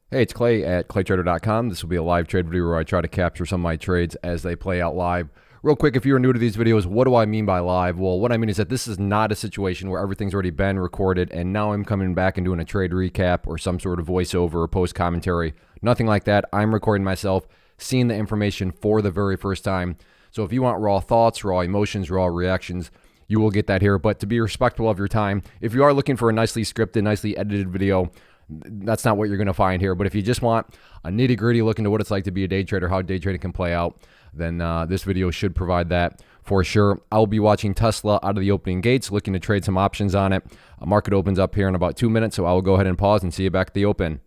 Hey, it's Clay at claytrader.com. This will be a live trade video where I try to capture some of my trades as they play out live. Real quick, if you're new to these videos, what do I mean by live? Well, what I mean is that this is not a situation where everything's already been recorded and now I'm coming back and doing a trade recap or some sort of voiceover or post commentary. Nothing like that. I'm recording myself, seeing the information for the very first time. So if you want raw thoughts, raw emotions, raw reactions, you will get that here. But to be respectful of your time, if you are looking for a nicely scripted, nicely edited video, that's not what you're going to find here. But if you just want a nitty gritty look into what it's like to be a day trader, how day trading can play out, then this video should provide that for sure. I'll be watching Tesla out of the opening gates, looking to trade some options on it. Market opens up here in about 2 minutes, so I will go ahead and pause and see you back at the open.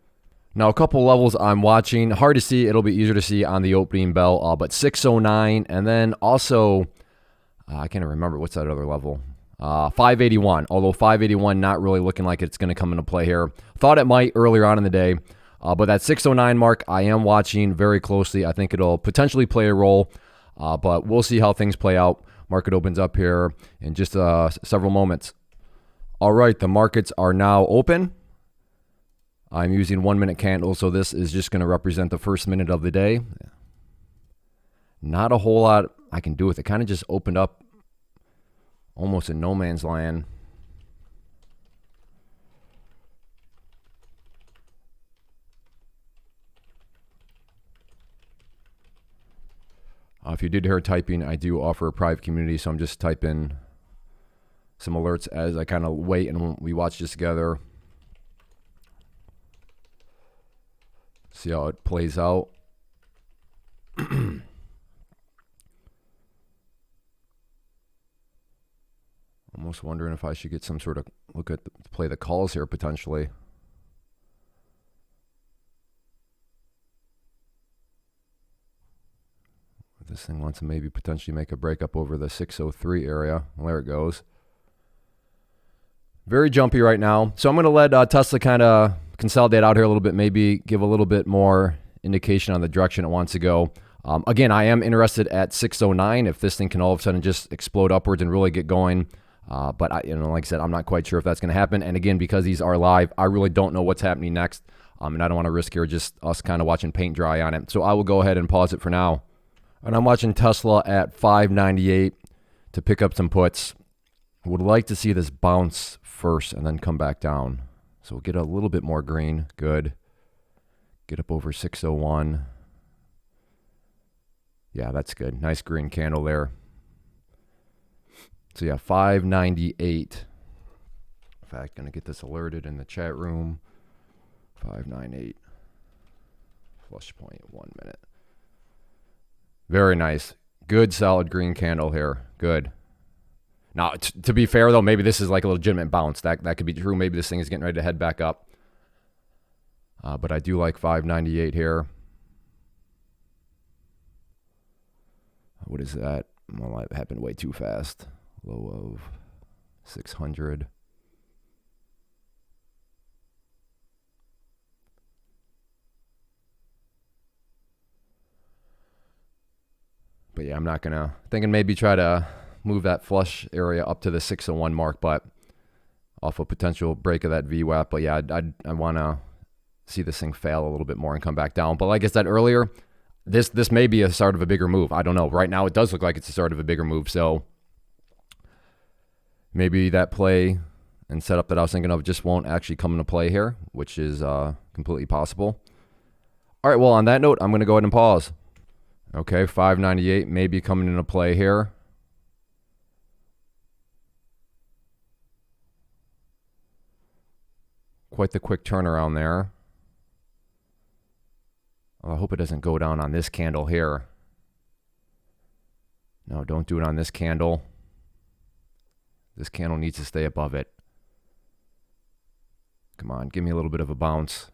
Now, a couple levels I'm watching. Hard to see. It'll be easier to see on the opening bell, but 609, and then also, I can't remember, what's that other level? 581, although 581 not really looking like it's going to come into play here. Thought it might earlier on in the day, but that 609 mark I am watching very closely. I think it'll potentially play a role, but we'll see how things play out. Market opens up here in just several moments. All right, the markets are now open. I'm using 1 minute candles, so this is just going to represent the first minute of the day. Not a whole lot I can do with it. Kind of just opened up almost in no man's land. If you did hear typing, I do offer a private community, so I'm just typing some alerts as I kind of wait and we watch this together. See how it plays out. Almost wondering if I should get some sort of look at play the calls here potentially. This thing wants to maybe potentially make a break up over the 603 area. Well, there it goes. Very jumpy right now. So I'm going to let Tesla kind of consolidate out here a little bit, maybe give a little bit more indication on the direction it wants to go. Again, I am interested at 609 if this thing can all of a sudden just explode upwards and really get going. But like I said, I'm not quite sure if that's going to happen. And again, because these are live, I really don't know what's happening next. And I don't want to risk here just us kind of watching paint dry on it. So I will go ahead and pause it for now. And I'm watching Tesla at 598 to pick up some puts. Would like to see this bounce first and then come back down. So we'll get a little bit more green. Good. Get up over 601. Yeah, that's good. Nice green candle there. So yeah, 598. In fact, going to get this alerted in the chat room. 598. Flush point, 1 minute. Very nice. Good, solid green candle here. Good. Now, to be fair, though, maybe this is like a legitimate bounce. That could be true. Maybe this thing is getting ready to head back up. But I do like 598 here. What is that? Well, that happened way too fast. Low of 600. But yeah, I'm not going to, thinking maybe try to move that flush area up to the 601 mark, but off a potential break of that VWAP. But yeah, I want to see this thing fail a little bit more and come back down. But like I said earlier, this may be a start of a bigger move. I don't know. Right now, it does look like it's the start of a bigger move. So maybe that play and setup that I was thinking of just won't actually come into play here, which is completely possible. All right, well, on that note, I'm going to go ahead and pause. Okay, 598 maybe coming into play here. Quite the quick turnaround there. Oh, I hope it doesn't go down on this candle here. No, don't do it on this candle. This candle needs to stay above it. Come on, give me a little bit of a bounce.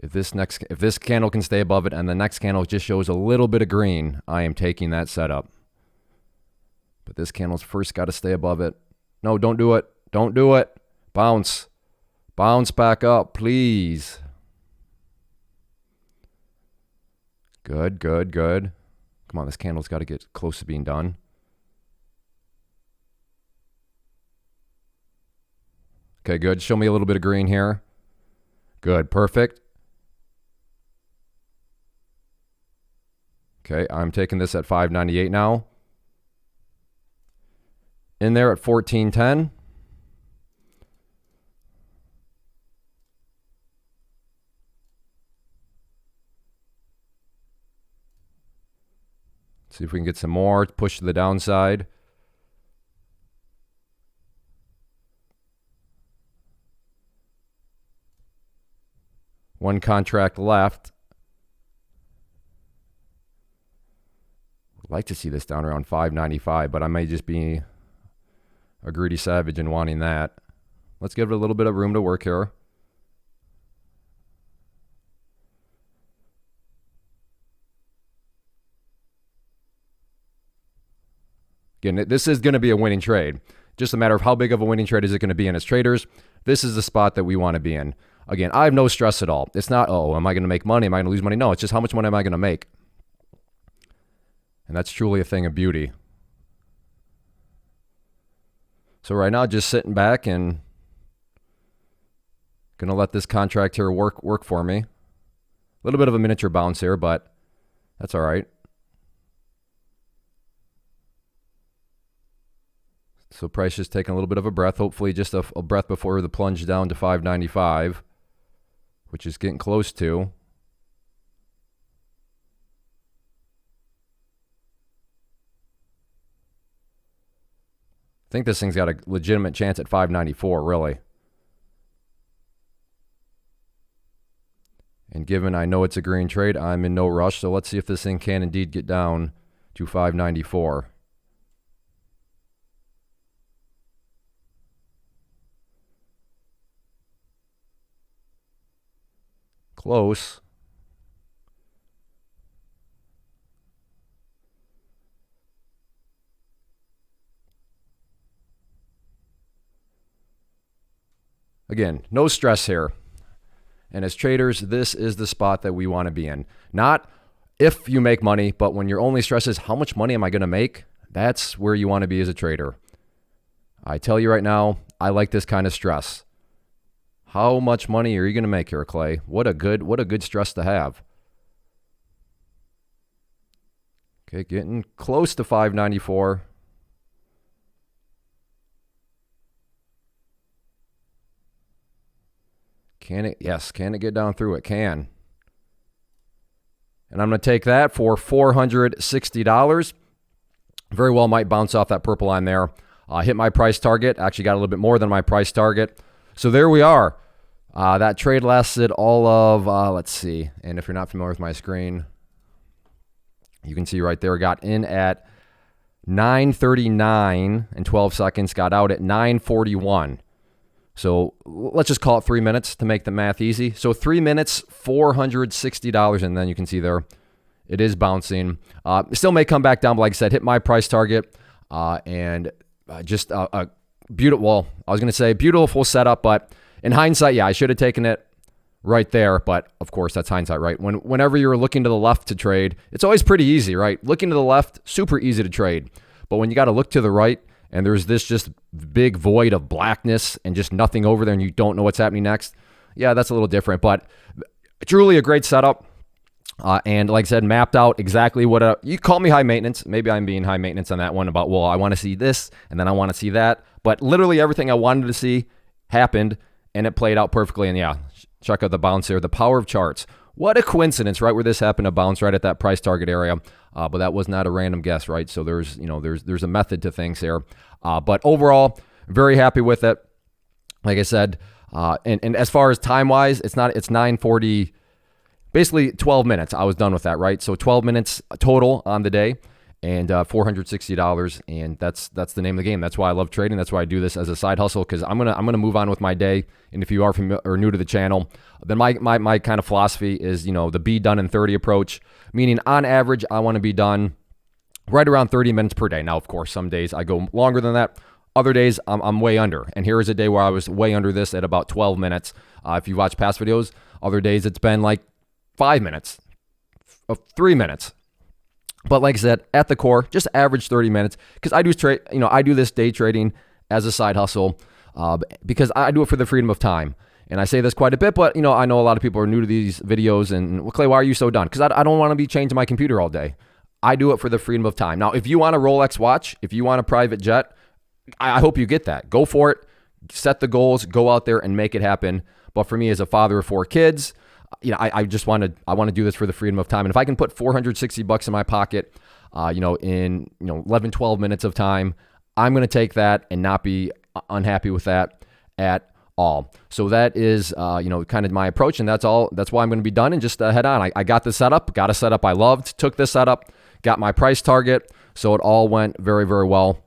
If this candle can stay above it and the next candle just shows a little bit of green, I am taking that setup. But this candle's first got to stay above it. No, don't do it. Don't do it. Bounce. Bounce back up, please. Good, good, good. Come on, this candle's got to get close to being done. Okay, good. Show me a little bit of green here. Good, perfect. Okay, I'm taking this at 598 now. In there at 1410. See if we can get some more, push to the downside. One contract left. I'd like to see this down around 595, but I may just be a greedy savage in wanting that. Let's give it a little bit of room to work here. Again, this is going to be a winning trade. Just a matter of how big of a winning trade is it going to be in as traders. This is the spot that we want to be in. Again, I have no stress at all. It's not, oh, am I going to make money? Am I going to lose money? No, it's just how much money am I going to make? And that's truly a thing of beauty. So right now, just sitting back and going to let this contract here work for me. A little bit of a miniature bounce here, but that's all right. So price is taking a little bit of a breath. Hopefully just a breath before the plunge down to 595, which is getting close to. I think this thing's got a legitimate chance at 594, really. And given I know it's a green trade, I'm in no rush. So let's see if this thing can indeed get down to 594. Close. Again, no stress here. And as traders, this is the spot that we want to be in. Not if you make money, but when your only stress is how much money am I going to make? That's where you want to be as a trader. I tell you right now, I like this kind of stress. How much money are you going to make here, Clay? What a good stress to have. Okay, getting close to 594. Can it? Yes. Can it get down through? It can. And I'm going to take that for $460. Very well might bounce off that purple line there. Hit my price target. Actually got a little bit more than my price target. So there we are. That trade lasted all of, let's see. And if you're not familiar with my screen, you can see right there, got in at 9:39 and 12 seconds, got out at 9:41. So let's just call it 3 minutes to make the math easy. So 3 minutes, $460. And then you can see there, it is bouncing. It still may come back down, but like I said, hit my price target. And just a beautiful, well, I was going to say beautiful setup, but in hindsight, yeah, I should have taken it right there. But of course, that's hindsight, right? Whenever you're looking to the left to trade, it's always pretty easy, right? Looking to the left, super easy to trade. But when you got to look to the right, and there's this just big void of blackness and just nothing over there and you don't know what's happening next, yeah, that's a little different. But truly a great setup. And like I said, mapped out exactly what you call me high maintenance. Maybe I'm being high maintenance on that one about, well, I want to see this and then I want to see that. But literally everything I wanted to see happened and it played out perfectly. And yeah, check out the bounce here. The power of charts. What a coincidence, right? Where this happened to bounce right at that price target area. But that was not a random guess, right? So there's a method to things here. But overall, very happy with it. Like I said, and as far as time-wise, it's 9:40, basically 12 minutes. I was done with that, right? So 12 minutes total on the day and $460. And that's the name of the game. That's why I love trading. That's why I do this as a side hustle, because I'm gonna move on with my day. And if you are familiar or new to the channel, then my kind of philosophy is, the be done in 30 approach, meaning on average, I want to be done right around 30 minutes per day. Now, of course, some days I go longer than that. Other days I'm way under. And here is a day where I was way under this at about 12 minutes. If you watch past videos, other days it's been like 5 minutes, 3 minutes. But like I said, at the core, just average 30 minutes, because I do trade. I do this day trading as a side hustle. because I do it for the freedom of time. And I say this quite a bit, but I know a lot of people are new to these videos and, well, Clay, why are you so done? Because I don't want to be chained to my computer all day. I do it for the freedom of time. Now, if you want a Rolex watch, if you want a private jet, I hope you get that. Go for it. Set the goals. Go out there and make it happen. But for me, as a father of 4 kids, I just want to do this for the freedom of time. And if I can put $460 in my pocket, in 11, 12 minutes of time, I'm going to take that and not be unhappy with that at all. So that is, kind of my approach, and that's all. That's why I'm going to be done and just head on. I got this setup, got a setup I loved, took this setup, got my price target, so it all went very, very well.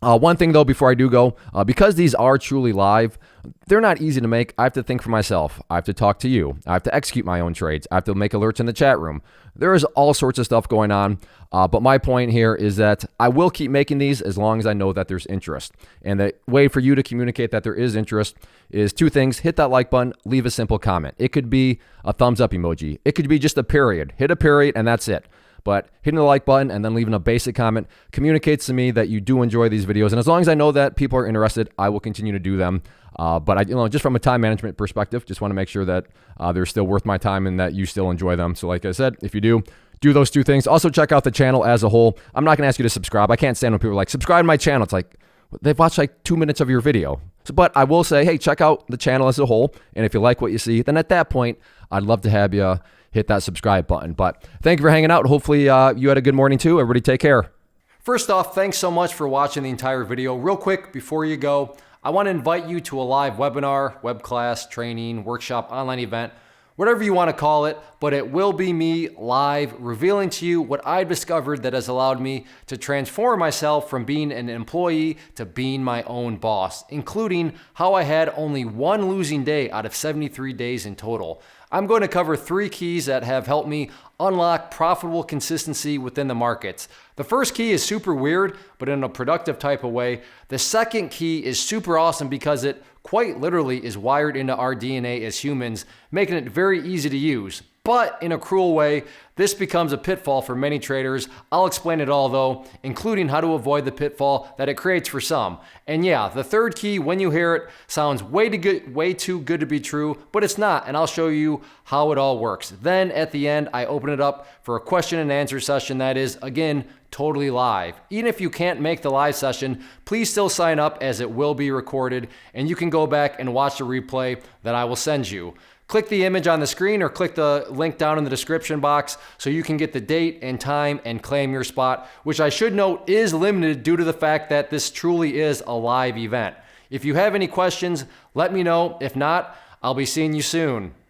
One thing though, before I do go, because these are truly live, they're not easy to make. I have to think for myself. I have to talk to you. I have to execute my own trades. I have to make alerts in the chat room. There is all sorts of stuff going on. But my point here is that I will keep making these as long as I know that there's interest. And the way for you to communicate that there is interest is 2 things. Hit that like button, leave a simple comment. It could be a thumbs up emoji. It could be just a period. Hit a period and that's it. But hitting the like button and then leaving a basic comment communicates to me that you do enjoy these videos. And as long as I know that people are interested, I will continue to do them. But just from a time management perspective, just want to make sure that they're still worth my time and that you still enjoy them. So like I said, if you do those 2 things. Also check out the channel as a whole. I'm not going to ask you to subscribe. I can't stand when people are like, subscribe to my channel. It's like, they've watched like 2 minutes of your video. But I will say, hey, check out the channel as a whole. And if you like what you see, then at that point, I'd love to have you hit that subscribe button. But thank you for hanging out. Hopefully you had a good morning too. Everybody take care. First off, thanks so much for watching the entire video. Real quick, before you go, I want to invite you to a live webinar, web class, training, workshop, online event, whatever you want to call it, but it will be me live revealing to you what I've discovered that has allowed me to transform myself from being an employee to being my own boss, including how I had only 1 losing day out of 73 days in total. I'm going to cover 3 keys that have helped me unlock profitable consistency within the markets. The first key is super weird, but in a productive type of way. The second key is super awesome because it quite literally is wired into our DNA as humans, making it very easy to use. But in a cruel way, this becomes a pitfall for many traders. I'll explain it all though, including how to avoid the pitfall that it creates for some. And yeah, the third key, when you hear it, sounds way too good to be true, but it's not, and I'll show you how it all works. Then at the end, I open it up for a question and answer session that is, again, totally live. Even if you can't make the live session, please still sign up as it will be recorded, and you can go back and watch the replay that I will send you. Click the image on the screen or click the link down in the description box so you can get the date and time and claim your spot, which I should note is limited due to the fact that this truly is a live event. If you have any questions, let me know. If not, I'll be seeing you soon.